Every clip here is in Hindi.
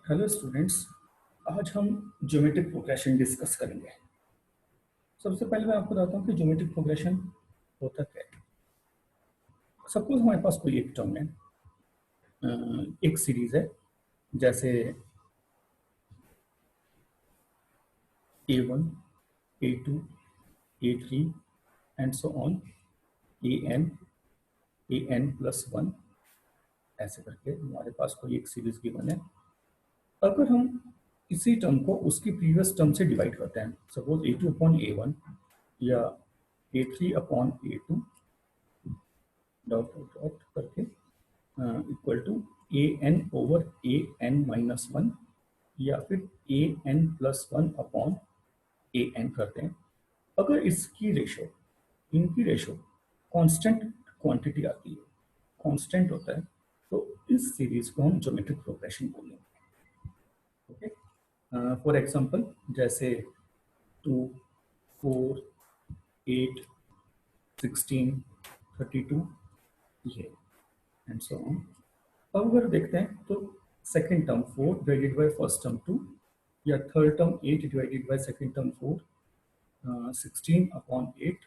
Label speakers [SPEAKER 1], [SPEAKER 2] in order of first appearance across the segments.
[SPEAKER 1] Hello students. आज हम ज्योमेट्रिक प्रोग्रेशन डिस्कस करेंगे। सबसे पहले मैं आपको बताता हूँ कि ज्योमेट्रिक प्रोग्रेशन होता क्या है। सपोज हमारे पास कोई एक टर्म है, एक सीरीज है, जैसे A1, A2, A3 and so on, an plus 1, ऐसे करके हमारे पास कोई एक सीरीज गिवन है। अगर हम इसी टर्म को उसकी प्रीवियस टर्म से डिवाइड करते हैं, सपोज A2 अपॉन A1 या A3 upon A2 dot dot dot करके equal to a n over a n minus one, या फिर a n plus one upon a n करते हैं। अगर इसकी रेशो, इनकी रेशो कांस्टेंट क्वांटिटी आती है, कांस्टेंट होता है, तो इस सीरीज को हम ज्योमेट्रिक प्रोग्रेशन बोलेंगे। ओके, फॉर एग्जांपल जैसे 2, 4, 8, 16, 32 ये एंड सो ऑन। अब अगर देखते हैं तो second term 4 divided by first term 2, या third term 8 divided by second term 4, 16 upon 8,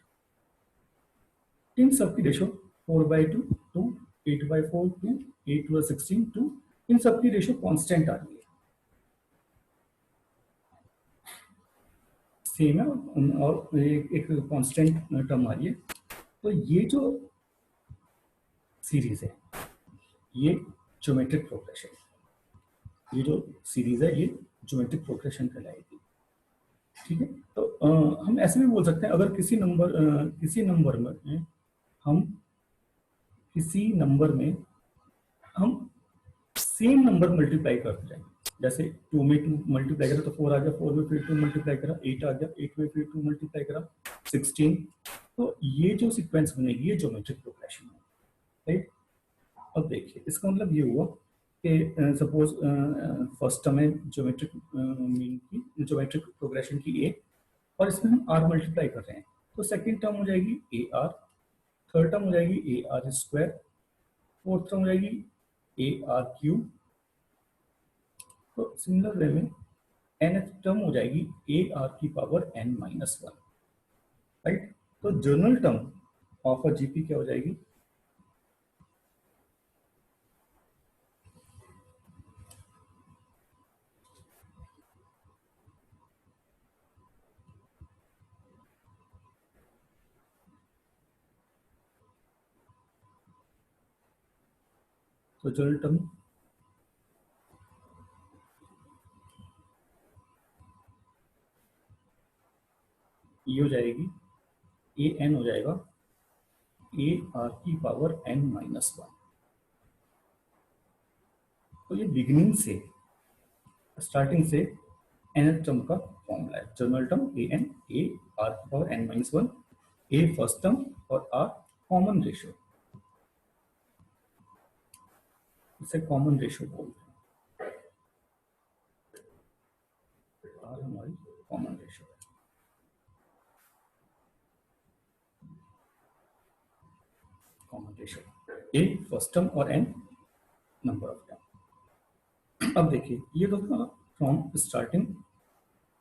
[SPEAKER 1] इन सब की रेशो 4 बाई 2 2, 8 बाई 4 2, 8 बाई 16 2, इन सब की रेशो कांस्टेंट आ रही है, सेम है, और एक कांस्टेंट टर्म आ रही है। तो ये जो सीरीज है ये ज्योमेट्रिक प्रोग्रेशन, ये जो सीरीज है ये ज्योमेट्रिक प्रोग्रेशन कहलाएगी। ठीक है, तो हम ऐसे भी बोल सकते हैं, अगर किसी नंबर में हम किसी नंबर में हम सेम नंबर मल्टीप्लाई करते हैं, जैसे 2 में 2 मल्टीप्लाई करा तो 4 आ गया, 4 में फिर 2 मल्टीप्लाई करा 8 आ गया, 8 में फिर 2 मल्टीप्लाई करा 16, तो ये जो सीक्वेंस बनेगी ये ज्योमेट्रिक प्रोग्रेशन है। राइट, अब देखिए इसका मतलब ये हुआ कि सपोज फर्स्ट टर्म है ज्योमेट्रिक मीन की, ज्योमेट्रिक प्रोग्रेशन की ए, और इसमें हम आर मल्टीप्लाई कर रहे हैं, तो सेकेंड टर्म हो जाएगी ए आर, थर्ड टर्म हो जाएगी a r square, fourth term हो जाएगी ए आर क्यूब। तो सिमिलर वे में एन टर्म हो जाएगी ए आर की power n minus one. Right, तो general term of a GP क्या हो जाएगी, तो जनरल टर्म ये हो जाएगी, ए एन हो जाएगा ए आर की पावर एन माइनस वन। तो ये बिगिनिंग से, स्टार्टिंग से एन टर्म का फॉर्मूला है। जनरल टर्म ए आर की पावर एन माइनस वन, ए फर्स्ट टर्म और आर कॉमन रेशियो, इसे कॉमन रेशियो बोलते हैं। आर हमारी कॉमन रेशियो है, common ratio A first term और एन नंबर ऑफ टर्म। अब देखिए ये तो था फ्रॉम स्टार्टिंग।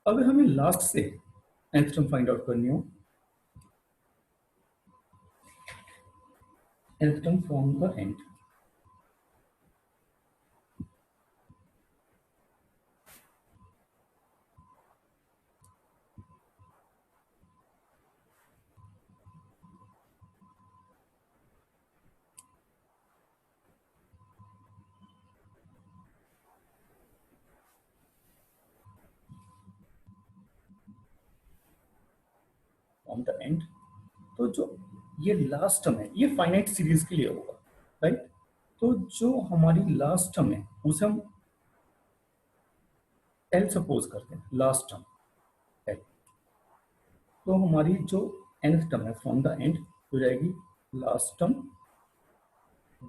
[SPEAKER 1] अगर हमें लास्ट से nth टर्म फाइंड आउट करनी हो, nth term from the and, from the and, तो जो ये लास्ट टर्म है ये फाइनाइट सीरीज के लिए होगा। राइट, तो जो हमारी लास्ट टर्म है उसे हम एल सपोज करते हैं, लास्ट टर्म एल। तो हमारी जो nth टर्म है फ्रॉम द एंड हो जाएगी लास्ट टर्म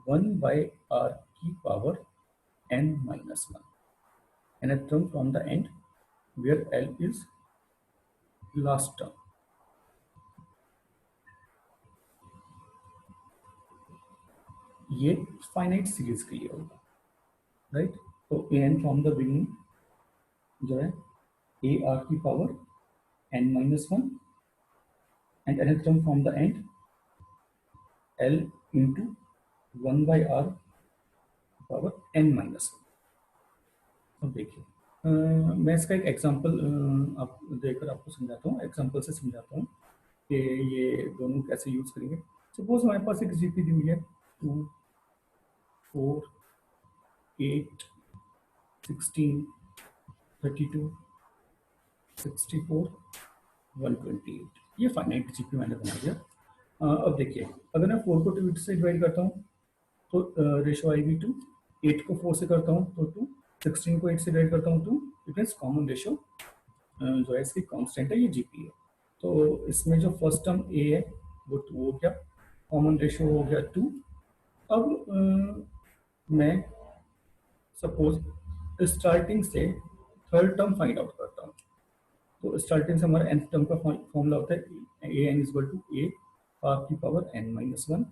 [SPEAKER 1] 1 बाय आर की power n minus one, nth term from the end where l is last term. ये फाइनाइट सीरीज के लिए होगा। राइट, तो a n from the beginning जो है ए आर की power n minus one and nth term from the end l into one by r power n minus one. अब देखिए मैं इसका एक एग्जांपल आप देकर आपको समझाता हूँ, एग्जांपल से समझाता हूँ कि ये दोनों कैसे यूज करेंगे। सपोज हमारे पास एक जीपी दी हुई है 2, 4, 8, 16, 32, 64, 128, ये फाइनाइट जीपी मैंने बना दिया। अब देखिए अगर मैं 4 को 2 से डिवाइड करता हूँ तो रेशो आएगी 2, 8 को 4 से करता हूँ तो 2, 16 को 8 से डिवाइड करता हूँ 2, इट मीन्स कॉमन रेशो जो है इसकी कांस्टेंट है, ये जीपी है। तो इसमें जो फर्स्ट टर्म ए है वो 2 हो गया, कॉमन रेशो हो गया 2। अब मैं सपोज स्टार्टिंग से थर्ड टर्म फाइंड आउट करता हूँ। तो स्टार्टिंग से हमारा nth टर्म का फॉर्मूला होता है a n equal to a r की power n minus one.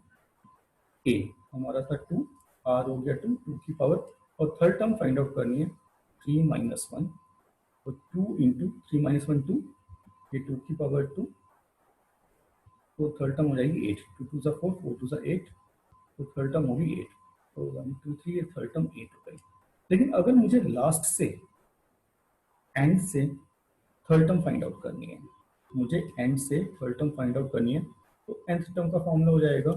[SPEAKER 1] A हमारा था 2, आर हो गया 2, 2 की पावर, और थर्ड टर्म फाइंड आउट करनी है 3 माइनस वन, तो 2 इंटू 3 माइनस वन 2, ये 2 की पावर 2, तो थर्ड टर्म हो जाएगी 8, 2 टू ज़ा 4, 4 टू ज़ा 8, तो थर्ड टर्म होगी 8, तो 1 2 3 ये थर्ड टर्म 8 हो गई। लेकिन अगर मुझे लास्ट से एंड से थर्ड टर्म फाइंड आउट करनी है, मुझे एंड से थर्ड टर्म फाइंड आउट करनी है, तो nth टर्म का फॉर्मूला हो जाएगा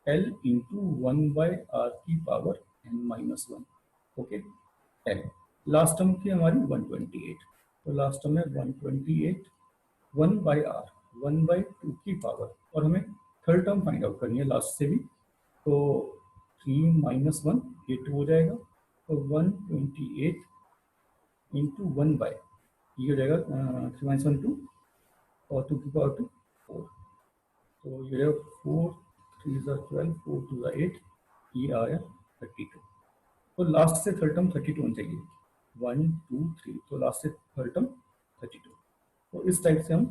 [SPEAKER 1] L into one by r की power n minus one. Okay, L last term की हमारी 128, तो लास्ट टर्म है 128, 1 बाई आर 1 बाई 2 की पावर, और हमें थर्ड टर्म फाइंड आउट करनी है लास्ट से भी, तो 3 माइनस वन ये 2 हो जाएगा, तो 128 इंटू वन बाई ये हो जाएगा 3 माइनस वन 2, और 2 की पावर 2 4, तो ये हो जाएगा 4 3 ज़ा 12, 4 2 ज़ा 8, ये आया 32। तो लास्ट से थर्ड टर्म 32 होनी चाहिए, 1 2 3, तो लास्ट से थर्ड टर्म 32। तो इस टाइप से हम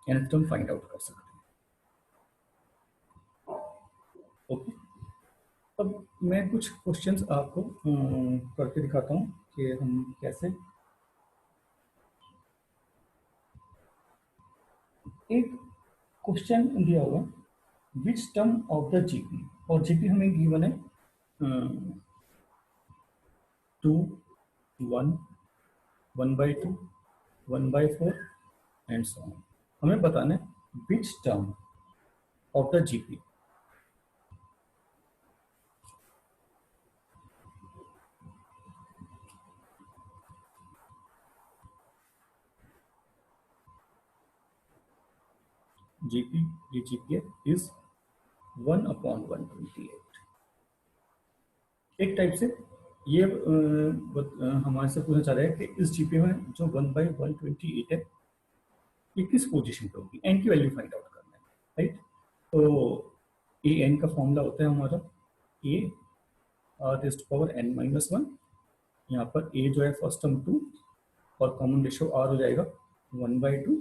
[SPEAKER 1] nth टर्म फाइंड आउट कर सकते हैं। ओके, अब मैं कुछ क्वेश्चंस आपको करके दिखाता हूँ कि हम कैसे। एक क्वेश्चन दिया हुआ which term of the GP, और जीपी हमें गिवन है 2 1 1 by 2 1 by 4 and so on. हमें बताना है which term of the GP. GP ये जीपी इज 1/128। एक टाइप से ये हमारे से पूछना चाह रहा है कि इस जीपी में जो 1/128 है ये किस पोजीशन पे होगी, एन की वैल्यू फाइंड आउट करना है, राइट। तो ए एन का फॉर्मूला होता है हमारा a r raised to power n minus one. यहाँ पर ए जो है फर्स्ट टर्म 2, और कॉमन रेशियो आर हो जाएगा 1/2,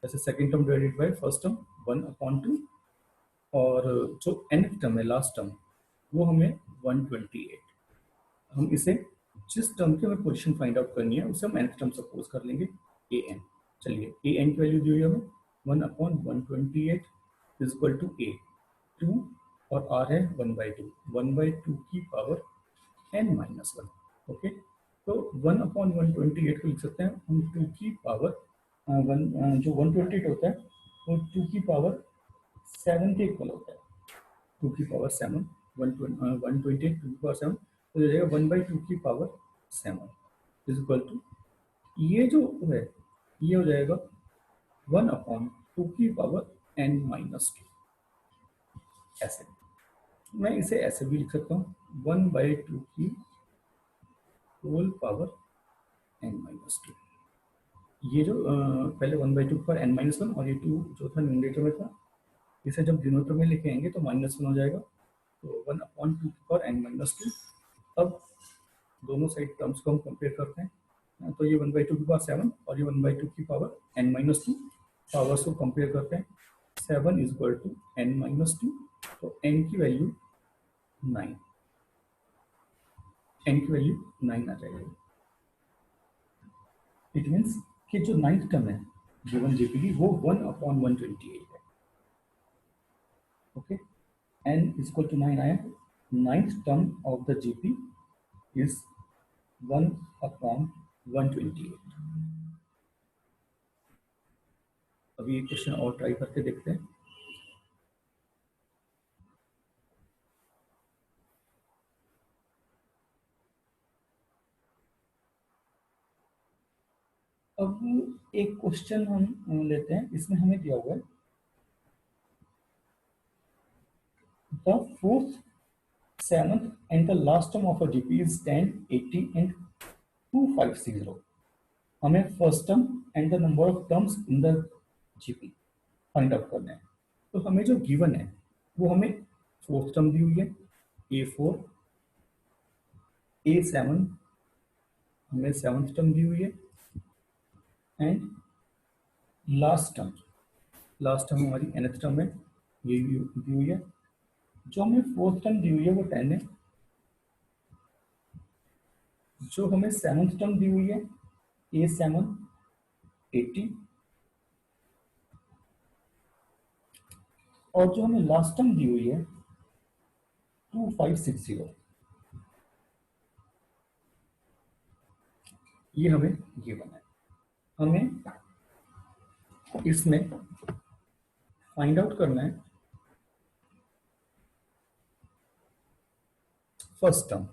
[SPEAKER 1] जैसे second term divided by first term 1/2, और जो nth टर्म है लास्ट टर्म वो हमें 128। हम इसे जिस टर्म की हमें पोजीशन फाइंड आउट करनी है उसे हम nth टर्म सपोज कर लेंगे ए एन। चलिए ए एन की वैल्यू दी हुई है हमें 1/128 इज इक्वल टू ए 2, और आर है 1/2, 1/2 की power n minus one. Okay, तो 1/128 को लिख सकते हैं हम 2 की पावर जो 128 होता है वो 2 की पावर 7 के इक्वल होता है, 2 की पावर 7, 128 2 की पावर 7, तो हो जाएगा 1/2 की पावर 7 इज इक्वल टू, ये जो है ये हो जाएगा 1/2 की पावर n माइनस 2। ऐसे मैं इसे ऐसे भी लिख सकता हूँ 1/2 की होल पावर n माइनस 2। ये जो पहले 1/2 पर n माइनस वन, और ये 2 जो था न्यूमरेटर में था, इसे जब डिनोमिनेटर में लेके आएंगे तो माइनस वन हो जाएगा, तो 1/2 पर n माइनस 2। अब दोनों साइड टर्म्स को हम कंपेयर करते हैं, तो ये 1/2 की पावर 7 और ये 1/2 की पावर n माइनस 2 पावर्स को कंपेयर करते हैं। 7 is equal to n minus 2, तो n की वैल्यू 9, n की वैल्यू 9 आ जाएगी। इट मीन्स कि जो 9th टर्म है गिवन जीपी की वो 1/128 है। Okay, n is equal to 9 आया। 9th term of the GP is 1/128। अभी एक क्वेश्चन और ट्राई करके देखते हैं। अब एक क्वेश्चन हम लेते हैं, इसमें हमें दिया हुआ है the fourth, seventh and the last term of a GP is 10, 80 and 250। हमें first term and the number of terms in the GP find out करना है। तो हमें जो गिवन है वो हमें फोर्थ टर्म दी हुई है A4, A7 हमें सेवंथ टर्म दी हुई है एंड लास्ट टर्म हमारी nth टर्म है, ये दी हुई है। जो हमें फोर्थ टर्म दी हुई है वो 10 है। जो हमें सेवंथ टर्म दी हुई है A7 80 और जो हमें लास्ट टर्म दी हुई है 2560, ये हमें गिवन है। हमें इसमें फाइंड आउट करना है फर्स्ट टर्म।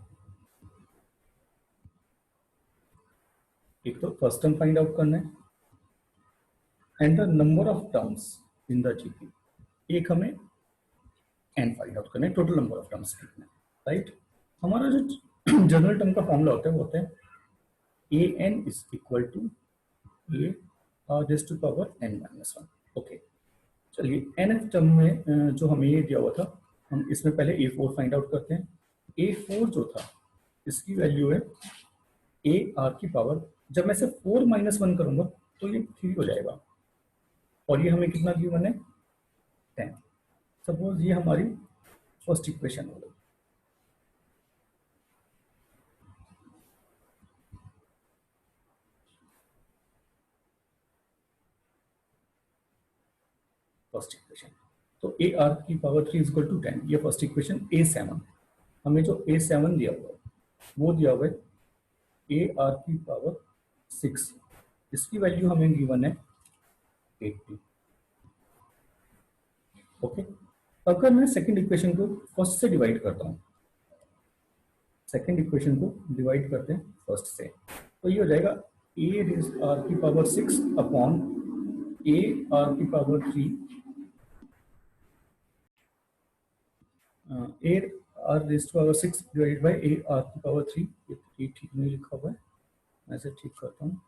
[SPEAKER 1] एक तो फर्स्ट टर्म फाइंड आउट करना है and the number of terms in the GP. एक हमें n फाइंड आउट करना है, टोटल नंबर ऑफ टर्म्स कितना है, राइट। हमारा जो जनरल टर्म का फॉर्मूला होता है वो होता है an is equal to a raise to power n-1। Okay, चलिए nth टर्म में जो हमें ये दिया हुआ था, हम इसमें पहले A4 फाइंड आउट करते हैं। A4 जो था इसकी वैल्यू है a r की पावर, जब मैं से 4 - 1 करूंगा तो ये 3 हो जाएगा और ये हमें कितना गिवन है 10। सपोज ये हमारी फर्स्ट इक्वेशन हो गई। फर्स्ट इक्वेशन तो a r की पावर 3 इज इक्वल टू 10, ये फर्स्ट इक्वेशन। A7 हमें जो A7 दिया हुआ है वो दिया हुआ है a r की पावर 6, इसकी वैल्यू हमें गिवन है 80। ओके, अगर मैं सेकंड इक्वेशन को फर्स्ट से डिवाइड करता हूँ, सेकंड इक्वेशन को डिवाइड करते हैं फर्स्ट से, तो ये हो जाएगा a रेज़ r की पावर 6 अपॉन a r की power 3, a r raise to power 6 divide by a r की पावर 3। ये ठीक नहीं लिखा हुआ है, मैं इसे ठीक करता हूँ।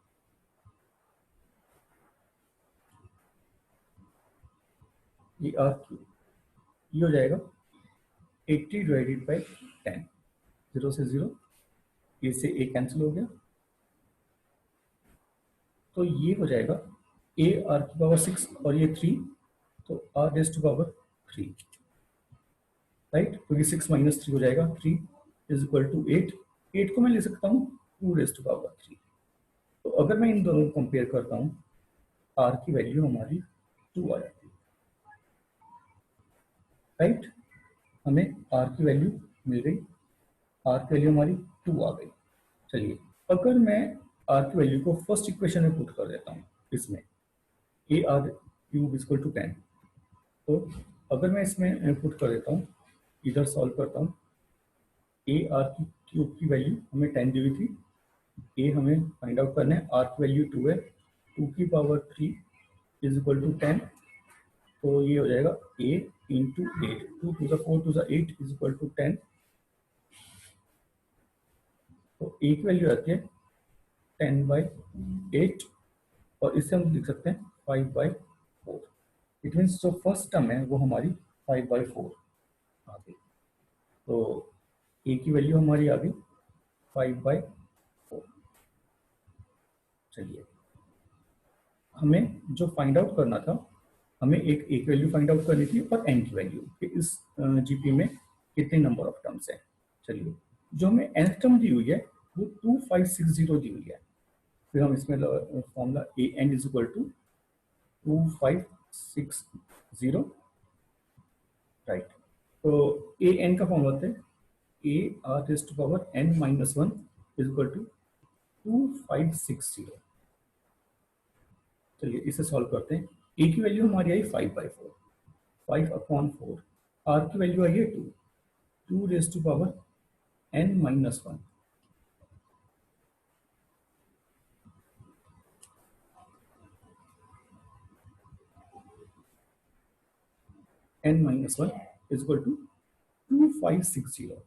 [SPEAKER 1] ये r क्यूब, ये हो जाएगा 80 डिवाइडेड बाय 10, 0 से 0, ये से a कैंसिल हो गया, तो ये हो जाएगा a r की पावर 6 और ये 3, तो r raise to power 3, right. तो ये 6 - 3 हो जाएगा, 3 इज इक्वल टू 8। 8 को मैं ले सकता हूँ 2 रेज़ टू पावर 3। तो अगर मैं इन दोनों को कंपेयर करता हूँ, r की वैल्यू हमारी 2 आ जाती है, राइट। हमें r की वैल्यू मिल गई, r की वैल्यू हमारी 2 आ गई। चलिए, अगर मैं r की वैल्यू को फर्स्ट इक्वेशन में पुट कर देता हूँ, इसमें a r cube is equal to 10, तो अगर मैं इसमें पुट कर देता हूँ, इधर सॉल्व करता हूँ, a r की क्यूब की वैल्यू हमें 10 दी हुई थी, a हमें फाइंड आउट करना है, r की वैल्यू 2 है, 2 की पावर 3 इज इक्वल टू 10, तो ये हो जाएगा a into 8, 2 to the 4 to the 8 is equal to 10। तो a की वैल्यू आती है 10/8 और इससे हम लिख सकते हैं 5/4। इट मीन्स जो फर्स्ट टर्म है वो हमारी 5/4 आ गई। तो a की वैल्यू हमारी आ गई 5/4। चलिए, हमें जो फाइंड आउट करना था, हमें एक a की वैल्यू फाइंड आउट करनी थी और n की वैल्यू कि इस जीपी में कितने नंबर ऑफ टर्म्स हैं। चलिए, जो हमें nth टर्म दी हुई है वो 2560 दी हुई है। फिर हम इसमें formula a n is equal to 2560, right. तो ए एन का फॉर्मूला होता है a r raise to power n minus 1 is equal to 2560। चलिए इसे सॉल्व करते हैं। ए की वैल्यू हमारी आई 5/4, 5/4। आर की वैल्यू आई है 2, 2 raise to power n minus 1। n minus 1 is equal to 2560।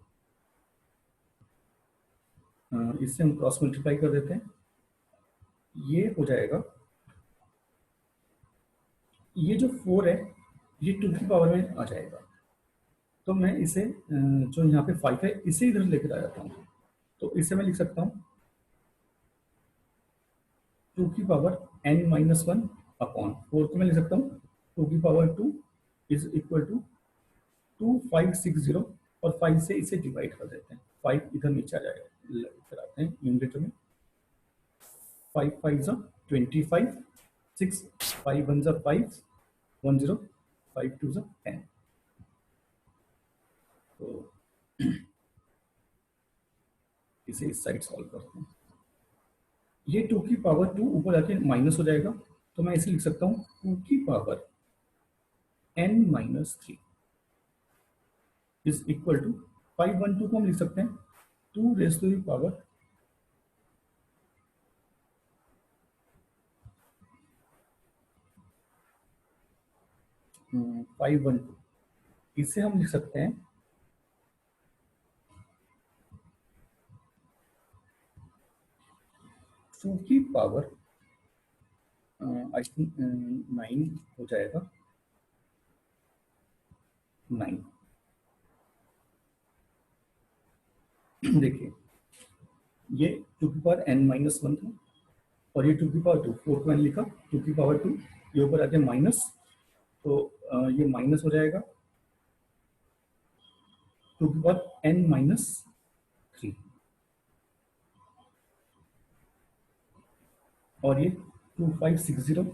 [SPEAKER 1] इससे हम क्रॉस मल्टीप्लाई कर देते हैं, ये हो जाएगा, ये जो 4 है ये 2 की पावर में आ जाएगा। तो मैं इसे जो यहाँ पे 5 है इसे इधर लेकर आ जाता हूँ। तो इसे मैं लिख सकता हूँ 2 की पावर n माइनस 1 अपॉन 4 को मैं लिख सकता हूँ 2 की पावर 2 इज इक्वल टू 2560, और 5 से इसे डिवाइड कर देते हैं। 5 इधर नीचे आ जाएगा, इधर आते हैं न्यूमरेटर में। 5 5 जा 25, 6 5 1 जा 5, 1 0, 5 2 जा 10। तो इसे इस साइड सॉल्व करते हैं। ये 2 की पावर 2 ऊपर आके माइनस हो जाएगा, तो मैं इसे लिख सकता हूँ 2 की power n minus 3 is equal to 512 को हम लिख सकते हैं 2 रेज टू द पावर 512। इसे हम लिख सकते हैं 2 की पावर आई थिंक 9 हो जाएगा, 9। देखिए ये 2 की पावर n माइनस 1 था, और ये 2 की पावर 2, 4 को मैंने लिखा 2 की पावर 2, ये ऊपर आके माइनस, तो ये माइनस हो जाएगा 2 की पावर n माइनस 3, और ये 2560।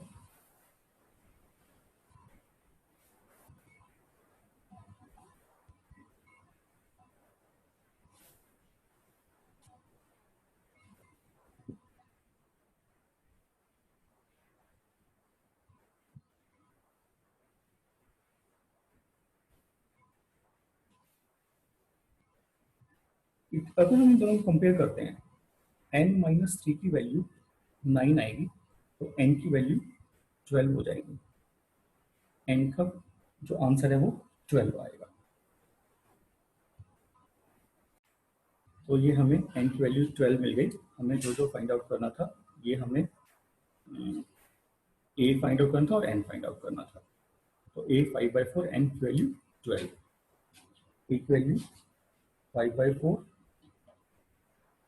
[SPEAKER 1] अगर हम दोनों कंपेयर करते हैं, n माइनस 3 की वैल्यू 9 आएगी, तो n की वैल्यू 12 हो जाएगी। n का जो आंसर है वो 12 आएगा। तो ये हमें n की वैल्यू 12 मिल गई। हमें जो जो फाइंड आउट करना था, ये हमें a फाइंड आउट करना था और n फाइंड आउट करना था। तो a 5/4, n की वैल्यू 12, a की वैल्यू 5/4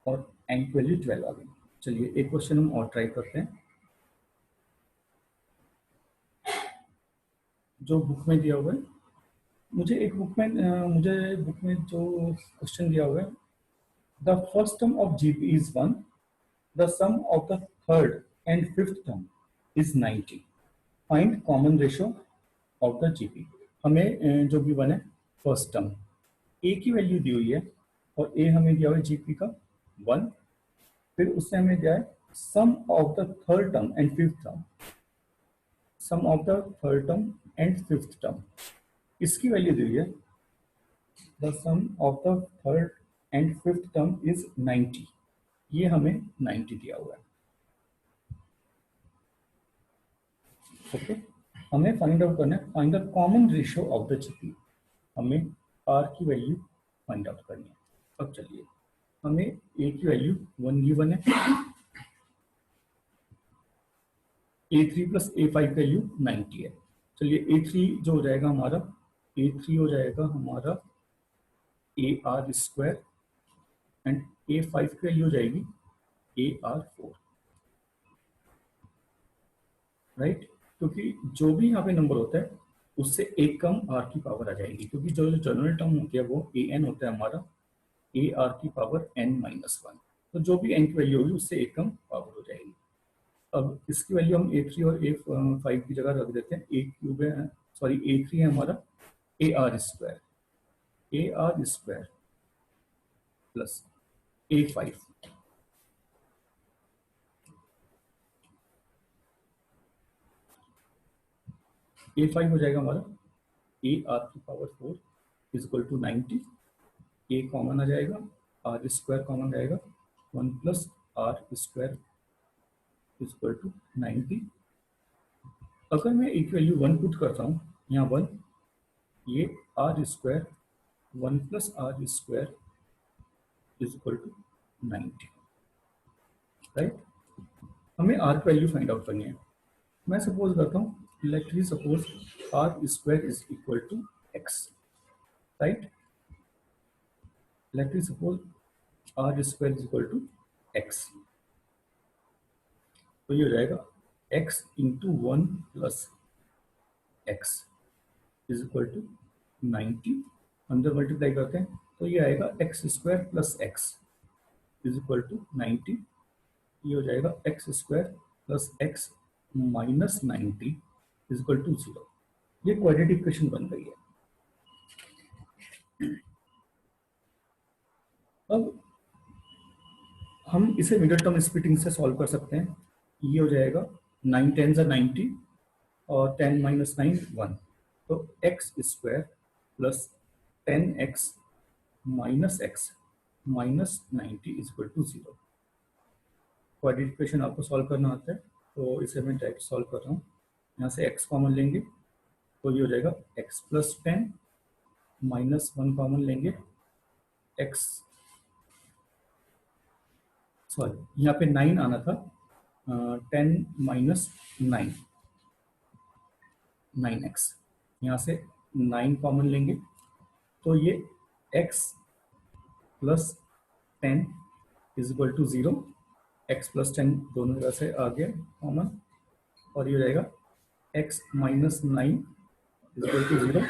[SPEAKER 1] और n की वैल्यू 12 आ गई। चलिए एक क्वेश्चन हम और ट्राई करते हैं, जो बुक में दिया हुआ है। मुझे बुक में जो क्वेश्चन दिया हुआ है, the first term of GP is 1, the sum of the third and fifth term is 90, find common ratio of the GP. हमें जो भी वन है फर्स्ट टर्म, ए की वैल्यू दी हुई है, और ए हमें दिया हुआ है जीपी का 1, फिर उससे हमें दिया है sum of the third term and fifth term, sum of the third term and fifth term, इसकी वैल्यू दी हुई है the sum of the third and fifth term is 90, ये हमें 90 दिया हुआ है। ओके, हमें फाइंड आउट करना है, find the common ratio of the GP. हमें आर की वैल्यू फाइंड आउट करनी है। अब चलिए, हमें ए की वैल्यू 1 गिवन है, A3 प्लस A5 का वैल्यू 90 है। चलिए A3 जो हो जाएगा हमारा, A3 हो जाएगा हमारा AR स्क्वायर, एंड A5 की वैल्यू हो जाएगी AR4, राइट। क्योंकि जो भी यहाँ पे नंबर होता है उससे एक कम आर की पावर आ जाएगी, क्योंकि जो जो जनरल टर्म होती है वो AN होता है हमारा, ए आर की पावर n-1। तो जो भी n की वैल्यू होगी उससे एक कम पावर हो जाएगी। अब इसकी वैल्यू हम a3 और a5 की जगह रख देते हैं। ए क्यूब है, सॉरी a3 है हमारा a r square plus a5 a5 हो जाएगा हमारा ए आर की power 4 is equal to 90। A common आ जाएगा, आर स्क्वायर कॉमन रहेगा, 1 plus r square is equal to 90। अगर मैं एक वैल्यू 1 पुट करता हूँ यहाँ 1, ये r square 1 plus r square is equal to 90, right. हमें आर की वैल्यू फाइंड आउट करनी है। मैं सपोज करता हूँ, let me suppose r square is equal to x, right. Let me suppose r square is equal to x, तो ये हो जाएगा x into 1 plus x is equal to 90। अंदर मल्टीप्लाई करते हैं तो ये आएगा x square plus x is equal to 90। ये हो जाएगा x square plus x minus 90 is equal to 0। ये क्वाड्रेटिक इक्वेशन बन गई है। अब हम इसे मिडिल टर्म स्प्लिटिंग से सॉल्व कर सकते हैं। ये हो जाएगा 9 10 90 और 10 माइनस 9 1, तो x square plus 10x minus x minus 90 is equal to 0। Quadratic equation आपको सॉल्व करना आता है, तो इसे मैं डायरेक्ट सॉल्व कर रहा हूँ। यहाँ से x कॉमन लेंगे तो ये हो जाएगा x प्लस 10 माइनस 1 कॉमन लेंगे, x सॉरी यहाँ पे 9 आना था, 10 माइनस 9x, यहाँ से 9 कॉमन लेंगे तो ये x plus 10 is equal to 0। x plus 10 दोनों जगह से आ गया कॉमन, और ये हो जाएगा x minus 9 is equal to 0।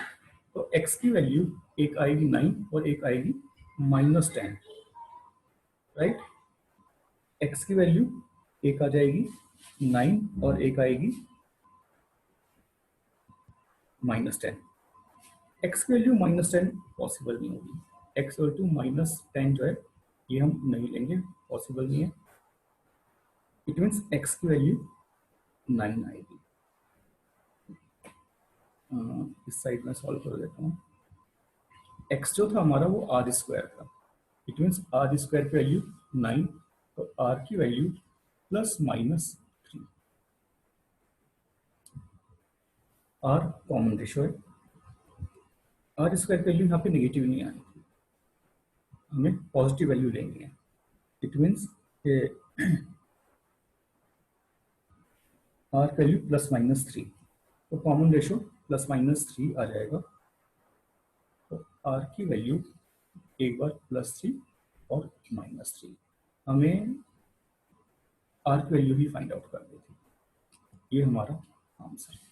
[SPEAKER 1] तो x की वैल्यू एक आएगी 9 और एक आएगी माइनस 10, राइट। x की वैल्यू एक आ जाएगी 9 और एक आएगी माइनस 10। x की वैल्यू माइनस 10 पॉसिबल नहीं होगी। x इक्वल टू माइनस 10 जो है ये हम नहीं लेंगे, पॉसिबल नहीं है। इट मीन्स x की वैल्यू 9 आएगी। इस साइड में सॉल्व कर देता हूँ। x जो था हमारा वो आर स्क्वायर था, इट मीन्स आर स्क्वायर की वैल्यू 9, तो r की value plus minus 3। r common ratio है, आर स्क्वायर की वैल्यू यहाँ पे नेगेटिव नहीं आनी थी, हमें पॉजिटिव वैल्यू लेनी है। इट मीन्स आर की वैल्यू प्लस माइनस 3, तो कॉमन रेशो प्लस माइनस 3 आ जाएगा। तो आर की वैल्यू एक बार प्लस 3 और माइनस 3, हमें आर की वैल्यू भी फाइंड आउट करनी थी। ये हमारा आंसर है।